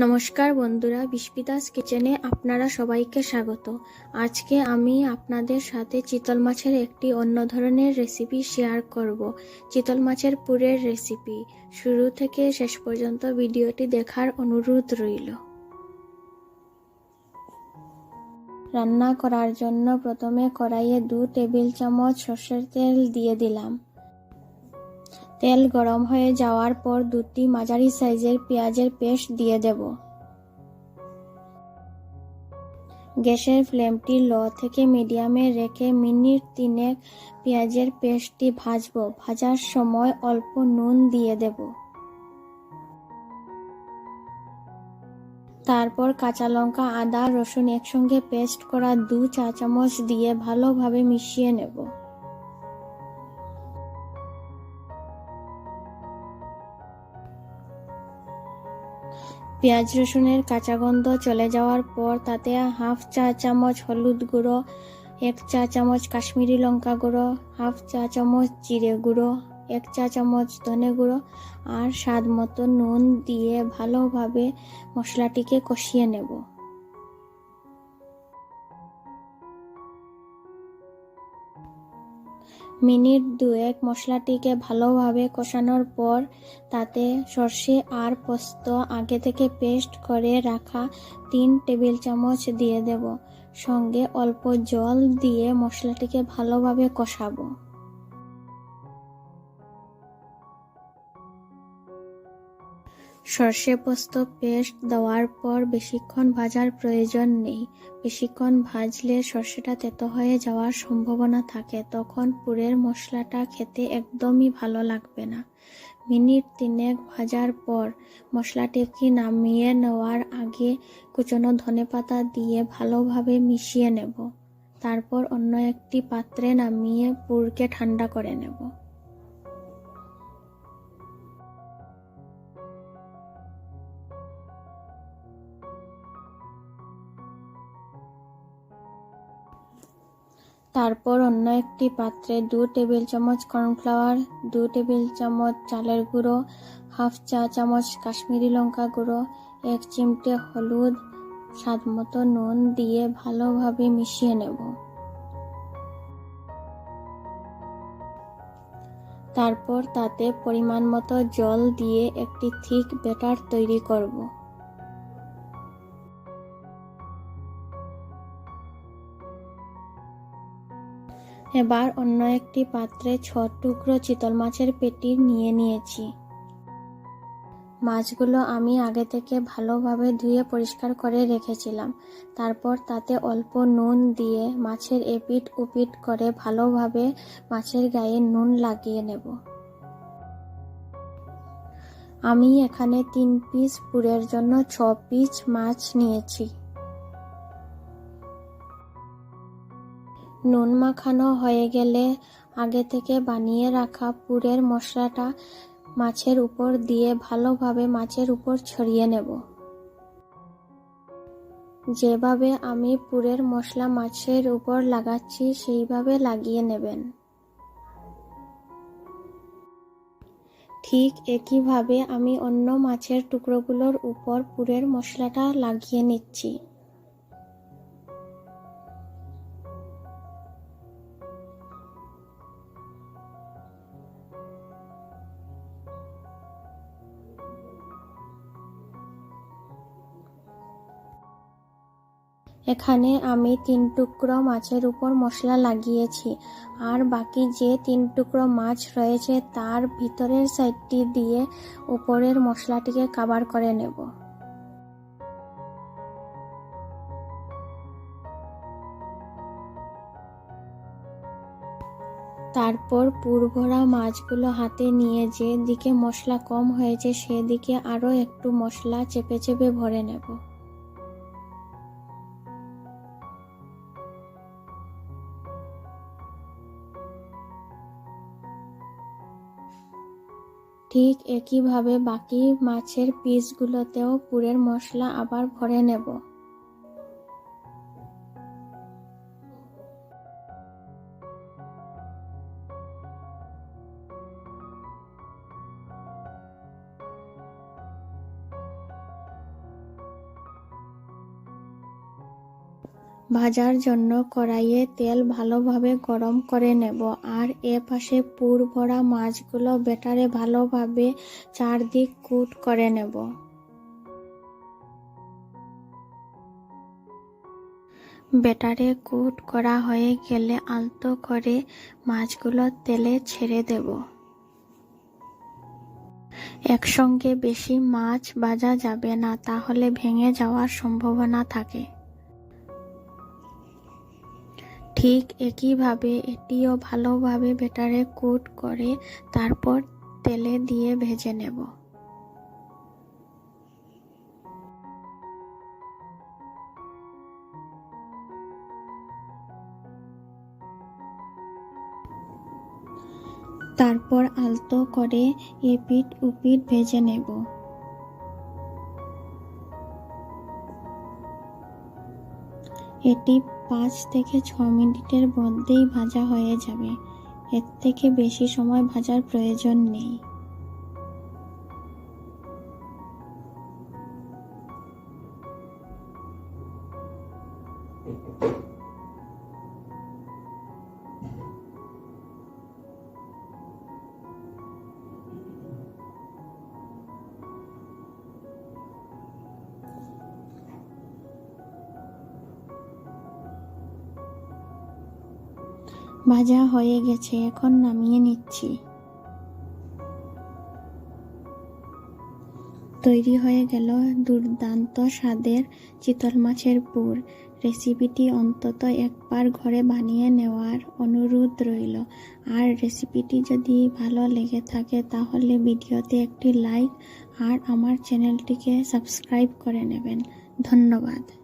নমস্কার বন্ধুরা, বিস্পিতাস কিচেনে আপনারা সবাইকে স্বাগত। আজকে আমি আপনাদের সাথে চিতল মাছের একটি অন্য ধরনের রেসিপি শেয়ার করব। চিতল মাছের পুরের রেসিপি। শুরু থেকে শেষ পর্যন্ত ভিডিওটি দেখার অনুরোধ রইল। রান্না করার জন্য প্রথমে কড়াইয়ে 2 টেবিল চামচ সরষের তেল দিয়ে দিলাম। তেল গরম হয়ে যাওয়ার পর 2টি মাঝারি সাইজের পেঁয়াজের পেস্ট দিয়ে দেব। গ্যাসের ফ্লেমটি লো থেকে মিডিয়ামে রেখে মিনিট 3 পেঁয়াজের পেস্টটি ভাজবো। ভাজার সময় অল্প নুন দিয়ে দেব। তারপর কাঁচা লঙ্কা, আদা, রসুন একসঙ্গে পেস্ট করা 2 চা চামচ দিয়ে ভালোভাবে মিশিয়ে নেব। পেঁয়াজ রসুনের কাঁচা গন্ধ চলে যাওয়ার পর তাতে হাফ চা চামচ হলুদ গুঁড়ো, 1 চা চামচ কাশ্মীরি লঙ্কা গুঁড়ো, হাফ চা চামচ জিরে গুঁড়ো, 1 চা চামচ ধনে গুঁড়ো আর স্বাদ মতো নুন দিয়ে ভালোভাবে মশলাটিকে কষিয়ে নেব। মিনিট 2 মশলাটিকে ভালোভাবে কষানোর পর তাতে সর্ষে আর পোস্ত আগে থেকে পেস্ট করে রাখা 3 টেবিল চামচ দিয়ে দেব। সঙ্গে অল্প জল দিয়ে মশলাটিকে ভালোভাবে কষাবো। সর্ষে পোস্ত পেস্ট দেওয়ার পর বেশিক্ষণ ভাজার প্রয়োজন নেই। বেশিক্ষণ ভাজলে সর্ষেটা তেতো হয়ে যাওয়ার সম্ভাবনা থাকে, তখন পুরের মশলাটা খেতে একদমই ভালো লাগবে না। মিনিট 3 ভাজার পর মশলাটিকে নামিয়ে নেওয়ার আগে কুচনো ধনেপাতা দিয়ে ভালোভাবে মিশিয়ে নেব। তারপর অন্য একটি পাত্রে নামিয়ে পুরকে ঠান্ডা করে নেব। তারপর অন্য একটি পাত্রে 2 টেবিল চামচ কর্নফ্লাওয়ার, 2 টেবিল চামচ চালের গুঁড়ো, হাফ চা চামচ কাশ্মীরি লঙ্কা গুঁড়ো, 1 চিমটে হলুদ, স্বাদ মতো নুন দিয়ে ভালোভাবে মিশিয়ে নেব। তারপর তাতে পরিমাণ মতো জল দিয়ে একটি থিক ব্যাটার তৈরি করব। এবার অন্য একটি পাত্রে 6 টুকরো চিতল মাছের পেটি নিয়ে নিয়েছি। মাছগুলো আমি আগে থেকে ভালোভাবে ধুয়ে পরিষ্কার করে রেখেছিলাম। তারপর তাতে অল্প নুন দিয়ে মাছের এপিঠ ওপিঠ করে ভালোভাবে মাছের গায়ে নুন লাগিয়ে নেব। আমি এখানে 3 পিস পুরের জন্য 6 পিস মাছ নিয়েছি। নুন মাখানো হয়ে গেলে আগে থেকে বানিয়ে রাখা পুরের মশলাটা মাছের উপর দিয়ে ভালোভাবে মাছের উপর ছড়িয়ে নেব। যেভাবে আমি পুরের মশলা মাছের উপর লাগাচ্ছি সেইভাবে লাগিয়ে নেবেন। ঠিক একইভাবে আমি অন্য মাছের টুকরোগুলোর উপর পুরের মশলাটা লাগিয়ে নিচ্ছি। এখানে আমি 3 টুকরো মাছের উপর মশলা লাগিয়েছি, আর বাকি যে 3 টুকরো মাছ রয়েছে তার ভিতরের সাইডটি দিয়ে উপরের মশলাটিকে কভার করে নেব। তারপর পুরভরা মাছগুলো হাতে নিয়ে যে দিকে মশলা কম হয়েছে সেদিকে আরও একটু মশলা চেপে চেপে ভরে নেব। ঠিক একইভাবে বাকি মাছের পিসগুলোতেও পুরের মশলা আবার ভরে নেব। ভাজার জন্য কড়াইয়ে তেল ভালোভাবে গরম করে নেব। আর পাশে পুর ভরা মাছগুলো ব্যাটারে ভালোভাবে চারদিক কোট করে নেব। ব্যাটারে কোট করা হয়ে গেলে আলতো করে মাছগুলো তেলে ছেড়ে দেব। একসঙ্গে বেশি মাছ ভাজা যাবে না, তাহলে ভেঙে যাওয়ার সম্ভাবনা থাকে। ঠিক একইভাবে এটিও ভালোভাবে ব্যাটারে কোট করে তারপর তেলে দিয়ে ভেজে নেব। তারপর আলতো করে এপিঠ ওপিঠ ভেজে নেব। এটি 5 থেকে 6 মিনিটের মধ্যেই ভাজা হয়ে যাবে। এর থেকে বেশি সময় ভাজার প্রয়োজন নেই। ভাজা হয়ে গেছে, এখন নামিয়ে নিচ্ছি। তৈরি হয়ে গেল দুর্দান্ত স্বাদের চিতল মাছের পুর। রেসিপিটি অন্তত একবার ঘরে বানিয়ে নেওয়ার অনুরোধ রইল। আর রেসিপিটি যদি ভালো লেগে থাকে তাহলে ভিডিওতে একটি লাইক আর আমার চ্যানেলটিকে সাবস্ক্রাইব করে নেবেন। ধন্যবাদ।